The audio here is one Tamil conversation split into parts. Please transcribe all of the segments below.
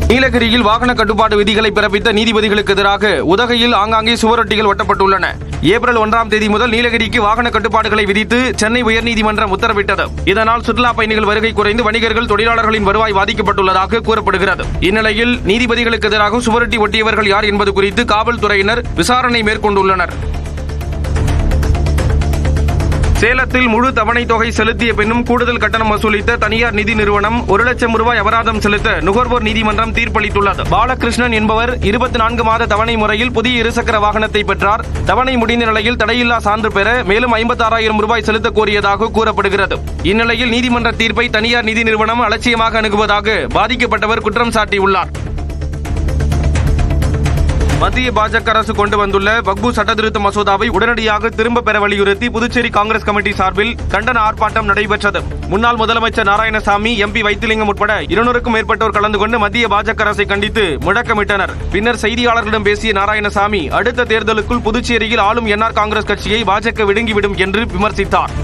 நீலகிரியில் வாகன கட்டுப்பாடு விதிகளை பிறப்பித்த நீதிபதிகளுக்கு எதிராக உதகையில் ஆங்காங்கே சுவரொட்டிகள் ஒட்டப்பட்டுள்ளன. ஏப்ரல் 1ஆம் தேதி முதல் நீலகிரிக்கு வாகன கட்டுப்பாடுகளை விதித்து சென்னை உயர்நீதிமன்றம் உத்தரவிட்டது. இதனால் சுற்றுலா பயணிகள் வருகை குறைந்து வணிகர்கள், தொழிலாளர்களின் வருவாய் பாதிக்கப்பட்டுள்ளதாக கூறப்படுகிறது. இந்நிலையில் நீதிபதிகளுக்கு எதிராக சுவரொட்டி ஒட்டியவர்கள் யார் என்பது குறித்து காவல்துறையினர் விசாரணை மேற்கொண்டுள்ளனர். சேலத்தில் முழு தவணை தொகை செலுத்திய பின்னும் கூடுதல் கட்டணம் வசூலித்த தனியார் நிதி நிறுவனம் 1 லட்சம் ரூபாய் அபராதம் செலுத்த நுகர்வோர் நீதிமன்றம் தீர்ப்பளித்துள்ளது. பாலகிருஷ்ணன் என்பவர் 24 மாத தவணை முறையில் புதிய இருசக்கர வாகனத்தை பெற்றார். தவணை முடிந்த நிலையில் தடையில்லா சான்று பெற மேலும் 56,000 ரூபாய் செலுத்த கோரியதாக கூறப்படுகிறது. இந்நிலையில் நீதிமன்ற தீர்ப்பை தனியார் நிதி நிறுவனம் அலட்சியமாக அணுகுவதாக பாதிக்கப்பட்டவர் குற்றம் சாட்டியுள்ளார். மத்திய பாஜக அரசு கொண்டு வந்துள்ள வக்பு சட்டத்திருத்த மசோதாவை உடனடியாக திரும்ப பெற வலியுறுத்தி புதுச்சேரி காங்கிரஸ் கமிட்டி சார்பில் கண்டன ஆர்ப்பாட்டம் நடைபெற்றது. முன்னாள் முதலமைச்சர் நாராயணசாமி, MP வைத்திலிங்கம் உட்பட 200க்கும் மேற்பட்டோர் கலந்து கொண்டு மத்திய பாஜக அரசை கண்டித்து முழக்கமிட்டனர். பின்னர் செய்தியாளர்களிடம் பேசிய நாராயணசாமி, அடுத்த தேர்தலுக்குள் புதுச்சேரியில் ஆளும் NR காங்கிரஸ் கட்சியை பாஜக விழுங்கிவிடும் என்று விமர்சித்தார்.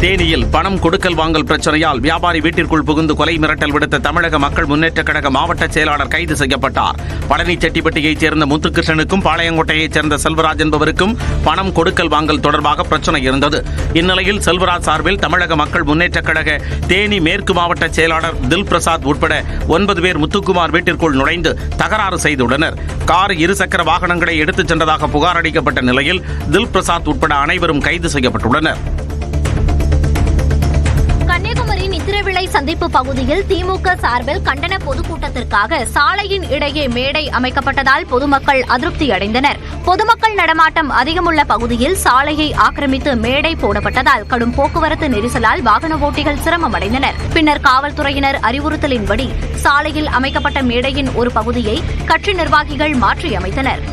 தேனியில் பணம் கொடுக்கல் வாங்கல் பிரச்சனையால் வியாபாரி வீட்டிற்குள் புகுந்து கொலை மிரட்டல் விடுத்த தமிழக மக்கள் முன்னேற்றக் கழக மாவட்ட செயலாளர் கைது செய்யப்பட்டார். பழனிச்செட்டிப்பட்டியைச் சேர்ந்த முத்துகிருஷ்ணனுக்கும் பாளையங்கோட்டையைச் சேர்ந்த செல்வராஜ் என்பவருக்கும் பணம் கொடுக்கல் வாங்கல் தொடர்பாக பிரச்சனை இருந்தது. இந்நிலையில் செல்வராஜ் சார்பில் தமிழக மக்கள் முன்னேற்றக் கழக தேனி மேற்கு மாவட்ட செயலாளர் தில் பிரசாத் உட்பட 9 பேர் முத்துக்குமார் வீட்டிற்குள் நுழைந்து தகராறு செய்துள்ளனர். கார், இருசக்கர வாகனங்களை எடுத்துச் சென்றதாக புகார் அளிக்கப்பட்ட நிலையில் தில் பிரசாத் உட்பட அனைவரும் கைது செய்யப்பட்டுள்ளனர். கன்னியாகுமரி நித்திரவிளை சந்திப்பு பகுதியில் திமுக சார்பில் கண்டன பொதுக்கூட்டத்திற்காக சாலையின் இடையே மேடை அமைக்கப்பட்டதால் பொதுமக்கள் அதிருப்தி அடைந்தனர். பொதுமக்கள் நடமாட்டம் அதிகமுள்ள பகுதியில் சாலையை ஆக்கிரமித்து மேடை போடப்பட்டதால் கடும் போக்குவரத்து நெரிசலால் வாகன ஓட்டிகள் சிரமம் அடைந்தனர். பின்னர் காவல்துறையினர் அறிவுறுத்தலின்படி சாலையில் அமைக்கப்பட்ட மேடையின் ஒரு பகுதியை கட்சி நிர்வாகிகள் மாற்றியமைத்தனர்.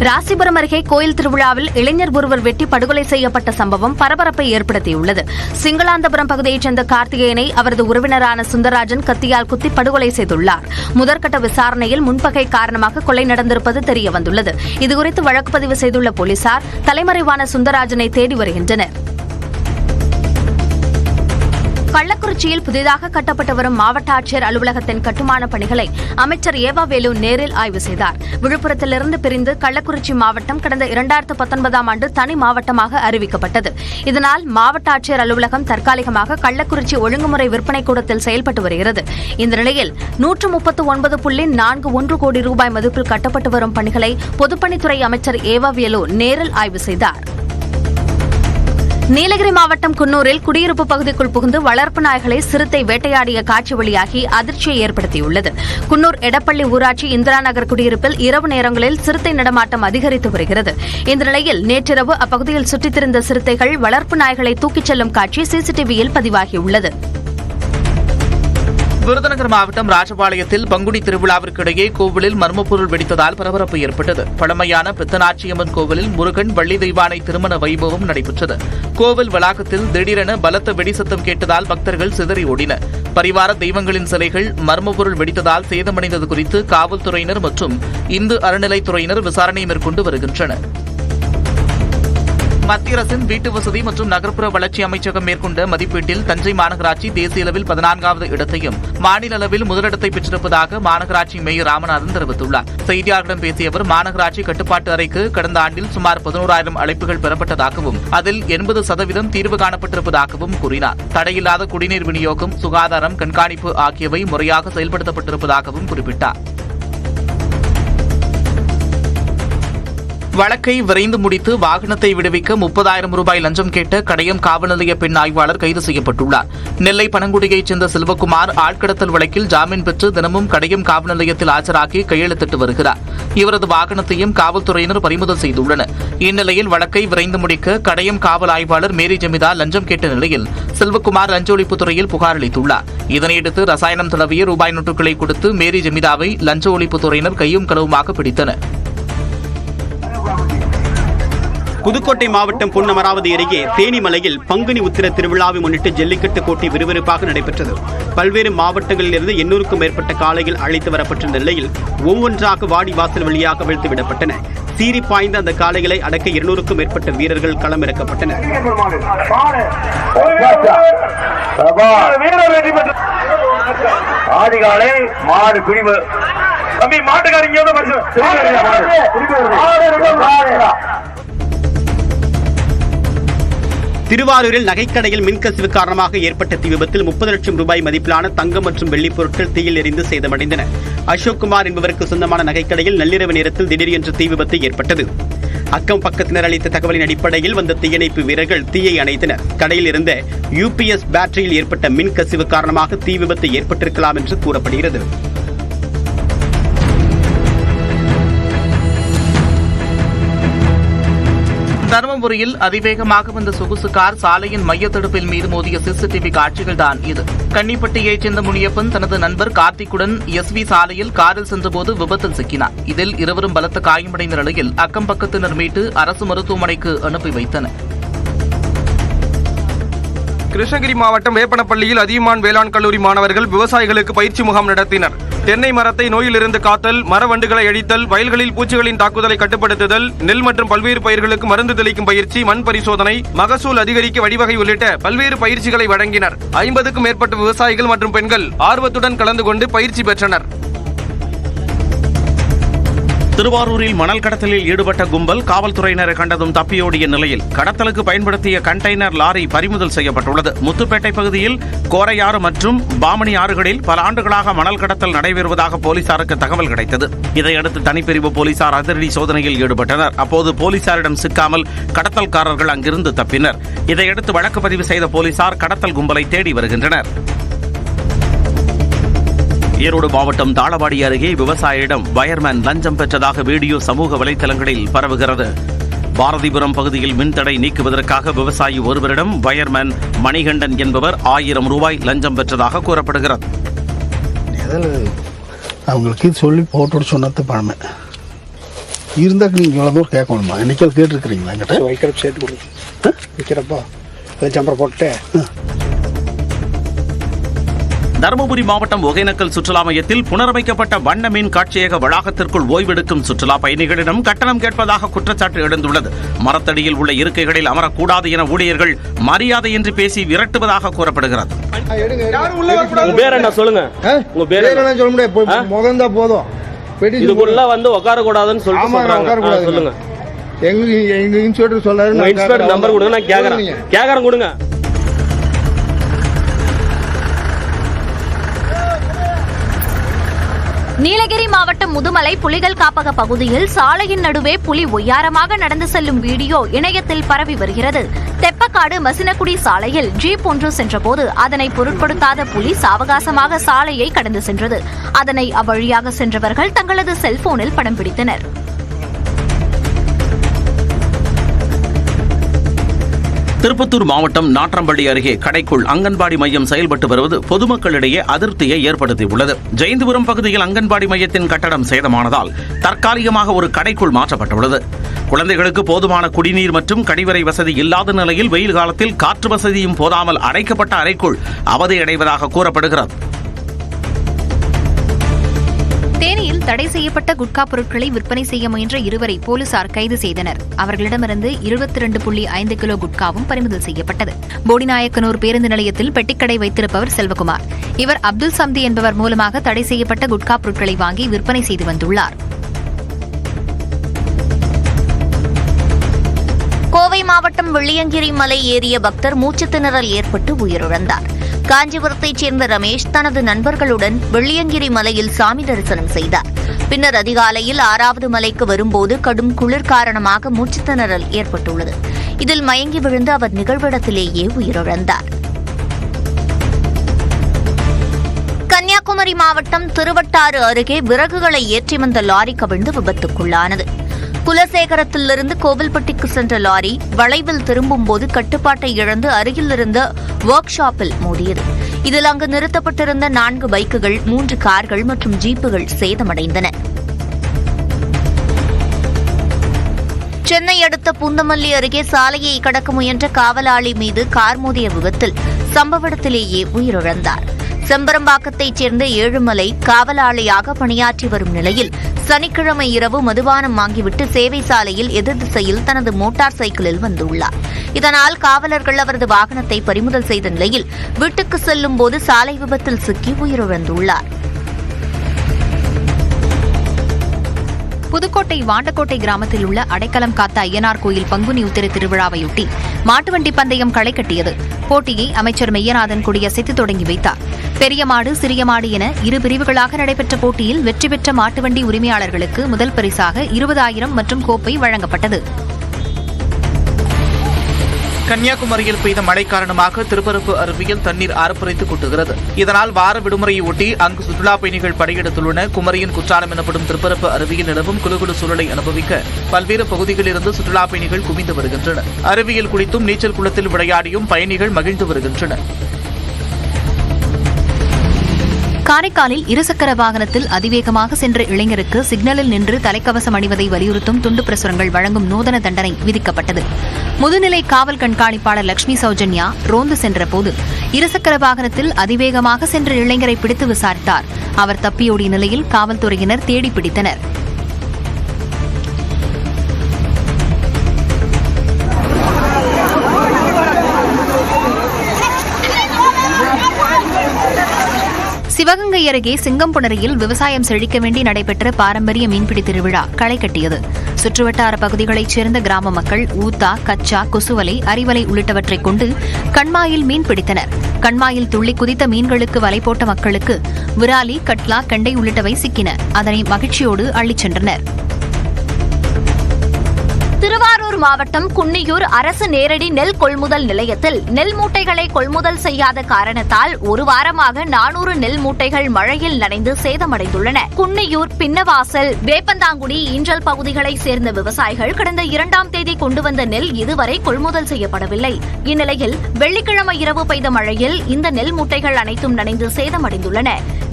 ராசிபுரம் அருகே கோயில் திருவிழாவில் இளைஞர் ஒருவர் வெட்டி படுகொலை செய்யப்பட்ட சம்பவம் பரபரப்பை ஏற்படுத்தியுள்ளது. சிங்களாந்தபுரம் பகுதியைச் சேர்ந்த கார்த்திகேயனை அவரது உறவினரான சுந்தரராஜன் கத்தியால் குத்தி படுகொலை செய்துள்ளார். முதற்கட்ட விசாரணையில் முன்பகை காரணமாக கொலை நடந்திருப்பது தெரியவந்துள்ளது. இதுகுறித்து வழக்கு பதிவு செய்துள்ள போலீசார் தலைமறைவான சுந்தரராஜனை தேடி வருகின்றனர். கள்ளக்குறிச்சியில் புதிதாக கட்டப்பட்டு வரும் மாவட்ட ஆட்சியர் அலுவலகத்தின் கட்டுமான பணிகளை அமைச்சர் ஏவாவேலு நேரில் ஆய்வு செய்தார். விழுப்புரத்திலிருந்து பிரிந்து கள்ளக்குறிச்சி மாவட்டம் கடந்த 2019ஆம் ஆண்டு தனி மாவட்டமாக அறிவிக்கப்பட்டது. இதனால் மாவட்ட ஆட்சியர் அலுவலகம் தற்காலிகமாக கள்ளக்குறிச்சி ஒழுங்குமுறை விற்பனை கூடத்தில் செயல்பட்டு வருகிறது. இந்த நிலையில் 139.41 கோடி ரூபாய் மதிப்பில் கட்டப்பட்டு வரும் பணிகளை பொதுப்பணித்துறை அமைச்சர் ஏவாவேலு நேரில் ஆய்வு செய்தார். நீலகிரி மாவட்டம் குன்னூரில் குடியிருப்பு பகுதிக்குள் புகுந்து வளர்ப்பு நாய்களை சிறுத்தை வேட்டையாடிய காட்சி வெளியாகி அதிர்ச்சியை ஏற்படுத்தியுள்ளது. குன்னூர் எடப்பள்ளி ஊராட்சி இந்திரா நகர் குடியிருப்பில் இரவு நேரங்களில் சிறுத்தை நடமாட்டம் அதிகரித்து வருகிறது. இந்த நிலையில் நேற்றிரவு அப்பகுதியில் சுற்றித் திரிந்த சிறுத்தைகள் வளர்ப்பு நாய்களை தூக்கிச் செல்லும் காட்சி சிசிடிவியில் பதிவாகியுள்ளது. விருதுநகர் மாவட்டம் ராஜபாளையத்தில் பங்குனி திருவிழாவிற்கு இடையே கோவிலில் மர்மப்பொருள் வெடித்ததால் பரபரப்பு ஏற்பட்டது. பழமையான பித்தனாச்சியம்மன் கோவிலில் முருகன், வள்ளி தெய்வானை திருமண வைபவம் நடைபெற்றது. கோவில் வளாகத்தில் திடீரென பலத்த வெடிசத்தம் கேட்டதால் பக்தர்கள் சிதறி ஓடினர். பரிவார தெய்வங்களின் சிலைகள் மர்மப்பொருள் வெடித்ததால் சேதமடைந்தது குறித்து காவல்துறையினர் மற்றும் இந்து அறநிலைத்துறையினர் விசாரணை மேற்கொண்டு வருகின்றனர். மத்திய அரசின் வீட்டு வசதி மற்றும் நகர்ப்புற வளர்ச்சி அமைச்சகம் மேற்கொண்ட மதிப்பீட்டில் தஞ்சை மாநகராட்சி தேசிய அளவில் 14வது இடத்தையும் மாநில அளவில் முதலிடத்தை பெற்றிருப்பதாக மாநகராட்சி மேயர் ராமநாதன் தெரிவித்துள்ளார். செய்தியாளர்களிடம் பேசிய அவர், மாநகராட்சி கட்டுப்பாட்டு அறைக்கு கடந்த ஆண்டில் சுமார் 11,000 அழைப்புகள் பெறப்பட்டதாகவும் அதில் 80% தீர்வு காணப்பட்டிருப்பதாகவும் கூறினார். தடையில்லாத குடிநீர் விநியோகம், சுகாதாரம், கண்காணிப்பு ஆகியவை முறையாக செயல்படுத்தப்பட்டிருப்பதாகவும் குறிப்பிட்டார். வழக்கை விரைந்து முடித்து வாகனத்தை விடுவிக்க 30,000 ரூபாய் லஞ்சம் கேட்ட கடையம் காவல் நிலைய பெண் ஆய்வாளர் கைது செய்யப்பட்டுள்ளார். நெல்லை பனங்குடியைச் சேர்ந்த செல்வகுமார் ஆட்கடத்தல் வழக்கில் ஜாமீன் பெற்று தினமும் கடையம் காவல் நிலையத்தில் ஆஜராகி கையெழுத்திட்டு வருகிறார். இவரது வாகனத்தையும் காவல்துறையினர் பறிமுதல் செய்துள்ளனர். இந்நிலையில் வழக்கை விரைந்து முடிக்க கடையம் காவல் ஆய்வாளர் மேரி ஜமிதா லஞ்சம் கேட்ட நிலையில் செல்வகுமார் லஞ்ச ஒழிப்புத்துறையில் புகார் அளித்துள்ளார். இதனையடுத்து ரசாயனம் தடவிய ரூபாய் நோட்டுகளை கொடுத்து மேரி ஜமிதாவை லஞ்ச ஒழிப்புத்துறையினர் கையும் களவுமாக பிடித்தனர். புதுக்கோட்டை மாவட்டம் பொன்னமராவதி அருகே தேனிமலையில் பங்குனி உத்திர திருவிழாவை முன்னிட்டு ஜல்லிக்கட்டு போட்டி விறுவிறுப்பாக நடைபெற்றது. பல்வேறு மாவட்டங்களில் இருந்து 800க்கும் மேற்பட்ட காளைகள் அழைத்து வரப்பட்ட நிலையில் ஒவ்வொன்றாக வாடி வாசல் வழியாக வீழ்த்து விடப்பட்டன. சீறி பாய்ந்த அந்த காளைகளை அடக்க 200க்கும் மேற்பட்ட வீரர்கள் களமிறக்கப்பட்டனர். ஆதிகாலை மாடு பிரிவு திருவாரூரில் நகைக்கடையில் மின்கசிவு காரணமாக ஏற்பட்ட தீ விபத்தில் 30 லட்சம் ரூபாய் மதிப்பிலான தங்கம் மற்றும் வெள்ளிப் பொருட்கள் தீயில் எரிந்து சேதமடைந்தன. அசோக்குமார் என்பவருக்கு சொந்தமான நகைக்கடையில் நள்ளிரவு நேரத்தில் திடீரென்று தீ விபத்து ஏற்பட்டது. அக்கம் பக்கத்தினர் அளித்த தகவலின் அடிப்படையில் வந்த தீயணைப்பு வீரர்கள் தீயை அணைத்தனர். கடையில் இருந்த UPS பேட்டரியில் ஏற்பட்ட மின் கசிவு காரணமாக தீ விபத்து ஏற்பட்டிருக்கலாம் என்று கூறப்படுகிறது. தருமபுரியில் அதிவேகமாக வந்த சொகுசு கார் சாலையின் மைய தடுப்பில் மீது மோதிய CCTV காட்சிகள் தான் இது. கன்னிப்பட்டியைச் சேர்ந்த முனியப்பன் தனது நண்பர் கார்த்திக்குடன் SV சாலையில் காரில் சென்றபோது விபத்தில் சிக்கினார். இதில் இருவரும் பலத்த காயமடைந்த நிலையில் அக்கம் பக்கத்தினர் மீட்டு அரசு மருத்துவமனைக்கு அனுப்பி வைத்தனர். கிருஷ்ணகிரி மாவட்டம் வேப்பனப்பள்ளியில் அதியமான் வேளாண் கல்லூரி மாணவர்கள் விவசாயிகளுக்கு பயிற்சி முகாம் நடத்தினர். தென்னை மரத்தை நோயிலிருந்து காத்தல், மரவண்டுகளை அழித்தல், வயல்களில் பூச்சிகளின் தாக்குதலை கட்டுப்படுத்துதல், நெல் மற்றும் பல்வேறு பயிர்களுக்கு மருந்து தெளிக்கும் பயிற்சி, மண் பரிசோதனை, மகசூல் அதிகரிக்க வழிவகை உள்ளிட்ட பல்வேறு பயிற்சிகளை வழங்கினர். 50க்கும் மேற்பட்ட விவசாயிகள் மற்றும் பெண்கள் ஆர்வத்துடன் கலந்து கொண்டு பயிற்சி பெற்றனர். திருவாரூரில் மணல் கடத்தலில் ஈடுபட்ட கும்பல் காவல்துறையினரை கண்டதும் தப்பியோடிய நிலையில் கடத்தலுக்கு பயன்படுத்திய கண்டெய்னர் லாரி பறிமுதல் செய்யப்பட்டுள்ளது. முத்துப்பேட்டை பகுதியில் கோரையாறு மற்றும் பாமணி ஆறுகளில் பல ஆண்டுகளாக மணல் கடத்தல் நடைபெறுவதாக போலீசாருக்கு தகவல் கிடைத்தது. இதையடுத்து தனிப்பிரிவு போலீசார் அதிரடி சோதனையில் ஈடுபட்டனர். அப்போது போலீசாரிடம் சிக்காமல் கடத்தல்காரர்கள் அங்கிருந்து தப்பினர். இதையடுத்து வழக்கு பதிவு செய்த போலீசார் கடத்தல் கும்பலை தேடி வருகின்றனர். ஈரோடு மாவட்டம் தாளவாடி அருகே விவசாயியிடம் வயர்மேன் லஞ்சம் பெற்றதாக வீடியோ சமூக வலைதளங்களில் பரவுகிறது. பாரதிபுரம் பகுதியில் மின்தடை நீக்குவதற்காக விவசாயி ஒருவரிடம் வயர்மேன் மணிகண்டன் என்பவர் 1000 ரூபாய் லஞ்சம் பெற்றதாக கூறப்படுகிறது. அவங்களுக்கு சொல்லி போட்டு சொன்னது பழமை இருந்தாக்க நீங்கள் இவ்வளோ தூரம் கேட்கணுமா? என்னைக்கு கேட்டுருக்கிறீங்களா? என்கிட்ட வைக்கிறப்ப சேர்த்து கொடுங்க. வைக்கிறப்போ சம்பரம் போட்டு. தருமபுரி மாவட்டம் ஒகேனக்கல் சுற்றுலா மையத்தில் புனரமைக்கப்பட்ட வண்ண மீன் காட்சியக வளாகத்திற்குள் ஓய்வெடுக்கும் சுற்றுலா பயணிகளிடம் கட்டணம் கேட்பதாக குற்றச்சாட்டு எழுந்துள்ளது. மரத்தடியில் உள்ள இருக்கைகளில் அமரக்கூடாது என ஊழியர்கள் மரியாதையின்றி பேசி விரட்டுவதாக கூறப்படுகிறது. உட்காரக்கூடாதுன்னு சொல்லுங்க. எங்க இன்ஸ்பெக்டர் சொல்றாரு, நம்பர் கொடுங்க, நான் கேக்குறேன் கொடுங்க. நீலகிரி மாவட்டம் முதுமலை புலிகள் காப்பக பகுதியில் சாலையின் நடுவே புலி ஒய்யாரமாக நடந்து செல்லும் வீடியோ இணையத்தில் பரவி வருகிறது. தெப்பக்காடு மசினக்குடி சாலையில் ஜீப் ஒன்று சென்றபோது அதனை பொருட்படுத்தாத புலி சாவகாசமாக சாலையை கடந்து சென்றது. அதனை அவ்வழியாக சென்றவர்கள் தங்களது செல்போனில் படம் பிடித்தனர். திருப்பத்தூர் மாவட்டம் நாற்றம்பள்ளி அருகே கடைக்குள் அங்கன்வாடி மையம் செயல்பட்டு வருவது பொதுமக்களிடையே அதிருப்தியை ஏற்படுத்தியுள்ளது. ஜெயந்திபுரம் பகுதியில் அங்கன்வாடி மையத்தின் கட்டடம் சேதமானதால் தற்காலிகமாக ஒரு கடைக்குள் மாற்றப்பட்டுள்ளது. குழந்தைகளுக்கு போதுமான குடிநீர் மற்றும் கழிவறை வசதி இல்லாத நிலையில் வெயில் காலத்தில் காற்று வசதியும் போதாமல் அடைக்கப்பட்ட அறைக்குள் அவதியடைவதாக கூறப்படுகிறது. தேனியில் தடை செய்யப்பட்ட குட்கா பொருட்களை விற்பனை செய்ய முயன்ற இருவரை போலீசார் கைது செய்தனர். அவர்களிடமிருந்து 22.5 கிலோ குட்காவும் பறிமுதல் செய்யப்பட்டது. போடிநாயக்கனூர் பேருந்து நிலையத்தில் பெட்டிக்கடை வைத்திருப்பவர் செல்வகுமார். இவர் அப்துல் சம்தி என்பவர் மூலமாக தடை செய்யப்பட்ட குட்கா பொருட்களை வாங்கி விற்பனை செய்து வந்துள்ளார். கோவை மாவட்டம் வெள்ளியங்கிரி மலை ஏறிய பக்தர் மூச்சுத் திணறல் ஏற்பட்டு உயிரிழந்தார். காஞ்சிபுரத்தைச் சேர்ந்த ரமேஷ் தனது நண்பர்களுடன் வெள்ளியங்கிரி மலையில் சாமி தரிசனம் செய்தார். பின்னர் அதிகாலையில் 6வது மலைக்கு வரும்போது கடும் குளிர் காரணமாக மூச்சுத் திணறல் ஏற்பட்டுள்ளது. இதில் மயங்கி விழுந்து அவர் நிகழ்விடத்திலேயே உயிரிழந்தார். கன்னியாகுமரி மாவட்டம் திருவட்டாறு அருகே விறகுகளை ஏற்றி வந்த லாரி கவிழ்ந்து விபத்துக்குள்ளானது. குலசேகரத்திலிருந்து கோவில்பட்டிக்கு சென்ற லாரி வளைவில் திரும்பும்போது கட்டுப்பாட்டை இழந்து அருகில் இருந்த ஒர்க் ஷாப்பில் மோதியது. இதில் அங்கு நிறுத்தப்பட்டிருந்த 4 பைக்குகள், 3 கார்கள் மற்றும் ஜீப்புகள் சேதமடைந்தன. சென்னை அடுத்த பூந்தமல்லி அருகே சாலையை கடக்க முயன்ற காவலாளி மீது கார் மோதிய விபத்தில் சம்பவ இடத்திலேயே உயிரிழந்தார். செம்பரம்பாக்கத்தைச் சேர்ந்த ஏழுமலை காவலாளியாக பணியாற்றி வரும் நிலையில் சனிக்கிழமை இரவு மதுபானம் வாங்கிவிட்டு சேவை சாலையில் எதிர் திசையில் தனது மோட்டார் சைக்கிளில் வந்துள்ளார். இதனால் காவலர்கள் அவரது வாகனத்தை பறிமுதல் செய்த நிலையில் வீட்டுக்கு செல்லும் போது சாலை விபத்தில் சிக்கி உயிரிழந்துள்ளார். புதுக்கோட்டை வாண்டக்கோட்டை கிராமத்தில் உள்ள அடைக்கலம் காத்த ஐயனார் கோயில் பங்குனி உத்திர திருவிழாவையொட்டி மாட்டுவண்டி பந்தயம் களை கட்டியது. போட்டியை அமைச்சர் மெய்யநாதன் கொடியசைத்து தொடங்கி வைத்தார். பெரிய மாடு, சிறிய மாடு என இரு பிரிவுகளாக நடைபெற்ற போட்டியில் வெற்றி பெற்ற மாட்டுவண்டி உரிமையாளர்களுக்கு முதல் பரிசாக 20,000 மற்றும் கோப்பை வழங்கப்பட்டது. கன்னியாகுமரியில் பெய்த மழை காரணமாக திருப்பரப்பு அருவியில் தண்ணீர் ஆர்ப்பரித்து கொட்டுகிறது. இதனால் வார விடுமுறையை ஒட்டி அங்கு சுற்றுலாப் பயணிகள் படையெடுத்துள்ளன. குமரியின் குற்றாலம் எனப்படும் திருப்பரப்பு அருவியில் நிலவும் குளுகுளு சூழலை அனுபவிக்க பல்வேறு பகுதிகளிலிருந்து சுற்றுலாப் பயணிகள் குவிந்து வருகின்றனர். அருவியில் குளித்தும் நீச்சல் குளத்தில் விளையாடியும் பயணிகள் மகிழ்ந்து வருகின்றனர். காரைக்காலில் இருசக்கர வாகனத்தில் அதிவேகமாக சென்ற இளைஞருக்கு சிக்னலில் நின்று தலைக்கவசம் அணிவதை வலியுறுத்தும் துண்டு பிரசுரங்கள் வழங்கும் நூதன தண்டனை விதிக்கப்பட்டது. முதுநிலை காவல் கண்காணிப்பாளர் லட்சுமி சௌஜன்யா ரோந்து சென்றபோது இருசக்கர வாகனத்தில் அதிவேகமாக சென்ற இளைஞரை பிடித்து விசாரித்தார். அவர் தப்பியோடிய நிலையில் காவல்துறையினர் தேடி பிடித்தனர். சிவகங்கை அருகே சிங்கம்புணரியில் விவசாயம் செழிக்க வேண்டி நடைபெற்ற பாரம்பரிய மீன்பிடி திருவிழா களை கட்டியது. சுற்றுவட்டார பகுதிகளைச் சேர்ந்த கிராம மக்கள் ஊத்தா, கச்சா, கொசுவலை, அரிவலை உள்ளிட்டவற்றைக் கொண்டு கண்மாயில் மீன் பிடித்தனர். கண்மாயில் துள்ளி குதித்த மீன்களுக்கு வலை போட்ட மக்களுக்கு விராலி, கட்லா, கெண்டை உள்ளிட்டவை சிக்கின. அதனை மகிழ்ச்சியோடு அள்ளிச் சென்றனர். திருவாரூர் மாவட்டம் குன்னியூர் அரசு நேரடி நெல் கொள்முதல் நிலையத்தில் நெல் மூட்டைகளை கொள்முதல் செய்யாத காரணத்தால் ஒரு வாரமாக 400 நெல் மூட்டைகள் மழையில் நனைந்து சேதமடைந்துள்ளன. குன்னியூர், பின்னவாசல், வேப்பந்தாங்குடி, ஈஞ்சல் பகுதிகளைச் சேர்ந்த விவசாயிகள் கடந்த 2ஆம் தேதி கொண்டு வந்த நெல் இதுவரை கொள்முதல் செய்யப்படவில்லை. இந்நிலையில் வெள்ளிக்கிழமை இரவு பெய்த மழையில் இந்த நெல் மூட்டைகள் அனைத்தும் நனைந்து சேதமடைந்துள்ளன.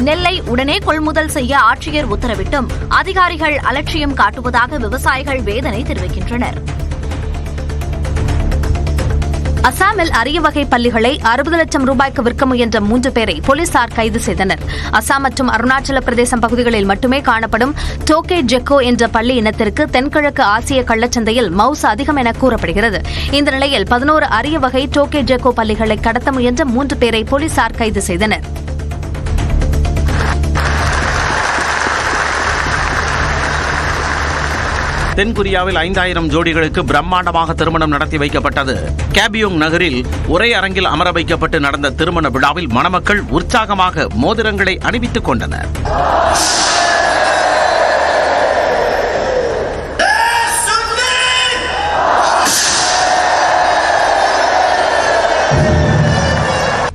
நெல்லை உடனே கொள்முதல் செய்ய ஆட்சியர் உத்தரவிட்டும் அதிகாரிகள் அலட்சியம் காட்டுவதாக விவசாயிகள் வேதனை தெரிவிக்கின்றனர். அசாமில் அரிய வகை பள்ளிகளை 60 லட்சம் ரூபாய்க்கு விற்க முயன்ற 3 பேரை போலீசார் கைது செய்தனர். அசாம் மற்றும் அருணாச்சல பிரதேசம் பகுதிகளில் மட்டுமே காணப்படும் டோகே ஜெக்கோ என்ற பள்ளி இனத்திற்கு தென்கிழக்கு ஆசிய கள்ளச்சந்தையில் மவுசு அதிகம் என கூறப்படுகிறது. இந்த நிலையில் 11 அரிய வகை டோகே ஜெக்கோ பள்ளிகளை கடத்த முயன்ற 3 பேரை போலீசார் கைது செய்தனர். தென்கொரியாவில் 5000 ஜோடிகளுக்கு பிரம்மாண்டமாக திருமணம் நடத்தி வைக்கப்பட்டது. கேபியோங் நகரில் ஒரே அரங்கில் அமர வைக்கப்பட்டு நடந்த திருமண விழாவில் மணமக்கள் உற்சாகமாக மோதிரங்களை அணிவித்துக் கொண்டனர்.